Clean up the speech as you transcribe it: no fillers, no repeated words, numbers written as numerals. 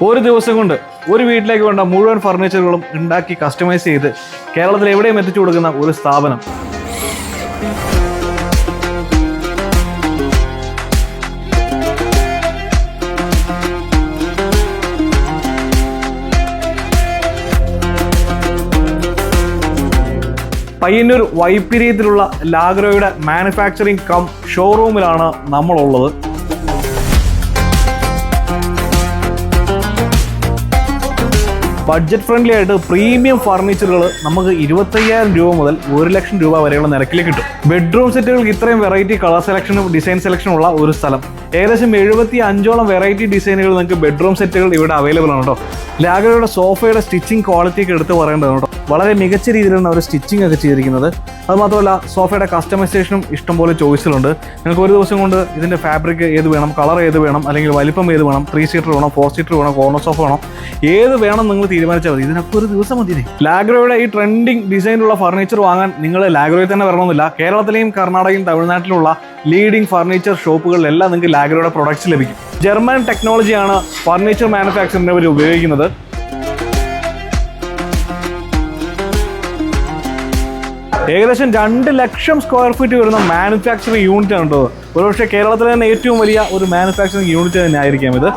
ഒരു ദിവസം കൊണ്ട് ഒരു വീട്ടിലേക്ക് വേണ്ട മുഴുവൻ ഫർണിച്ചറുകളും ഉണ്ടാക്കി കസ്റ്റമൈസ് ചെയ്ത് കേരളത്തിൽ എവിടെയും എത്തിച്ചു കൊടുക്കുന്ന ഒരു സ്ഥാപനം. പയ്യന്നൂർ വൈപ്പിരിയത്തിലുള്ള ലാഗ്രോയുടെ മാനുഫാക്ചറിംഗ് കം ഷോറൂമിലാണ് നമ്മളുള്ളത്. ബഡ്ജറ്റ് ഫ്രണ്ട്ലി ആയിട്ട് പ്രീമിയം ഫർണിച്ചറുകൾ നമുക്ക് 25,000 രൂപ മുതൽ 1 ലക്ഷം രൂപ വരെയുള്ള നിരക്കിൽ കിട്ടും. ബെഡ്റൂം സെറ്റുകൾക്ക് ഇത്രയും വെറൈറ്റി കളർ സെലക്ഷനും ഡിസൈൻ സെലക്ഷനും ഉള്ള ഒരു സ്ഥലം. ഏകദേശം 75ഓളം വെറൈറ്റി ഡിസൈനുകൾ നിങ്ങൾക്ക് ബെഡ്റൂം സെറ്റുകൾ ഇവിടെ അവൈലബിൾ ആണ് കേട്ടോ. ലാഗ്രോയുടെ സോഫയുടെ സ്റ്റിച്ചിങ് ക്വാളിറ്റിയൊക്കെ എടുത്ത് പറയേണ്ടതാണ് കേട്ടോ. വളരെ മികച്ച രീതിയിലാണ് അവർ സ്റ്റിച്ചിങ് ഒക്കെ ചെയ്തിരിക്കുന്നത്. അതുമാത്രമല്ല സോഫയുടെ കസ്റ്റമൈസേഷനും ഇഷ്ടംപോലെ ചോയ്സിലുണ്ട്. നിങ്ങൾക്ക് ഒരു ദിവസം കൊണ്ട് ഇതിൻ്റെ ഫാബ്രിക് ഏത് വേണം, കളർ ഏത് വേണം, അല്ലെങ്കിൽ വലിപ്പം ഏത് വേണം, 3 സീറ്റർ വേണം, 4 സീറ്റർ വേണം, കോർണർ സോഫ വേണം, ഏത് വേണം നിങ്ങൾ തീരുമാനിച്ചാൽ മതി. ഇതിനൊക്കെ ഒരു ദിവസം മതി. ലാഗ്രോയുടെ ഈ ട്രെൻഡിങ് ഡിസൈനിലുള്ള ഫർണിച്ചർ വാങ്ങാൻ നിങ്ങൾ ലാഗ്രോയിൽ തന്നെ വരണമെന്നില്ല. കേരളത്തിലെയും കർണാടകയും തമിഴ്നാട്ടിലുള്ള ലീഡിംഗ് ഫർണിച്ചർ ഷോപ്പുകളിലെല്ലാം നിങ്ങൾക്ക് ലാഗ്രോയുടെ പ്രൊഡക്ട്സ് ലഭിക്കും. ജർമ്മൻ ടെക്നോളജിയാണ് ഫർണിച്ചർ മാനുഫാക്ചറിന് അവർ ഉപയോഗിക്കുന്നത്. ഏകദേശം 2 ലക്ഷം സ്ക്വയർ ഫീറ്റ് വരുന്ന മാനുഫാക്ചറിംഗ് യൂണിറ്റ് ആണ് കേട്ടോ. ഒരുപക്ഷെ കേരളത്തിലെ തന്നെ ഏറ്റവും വലിയ ഒരു മാനുഫാക്ചറിംഗ് യൂണിറ്റ് തന്നെ ആയിരിക്കാം ഇത്.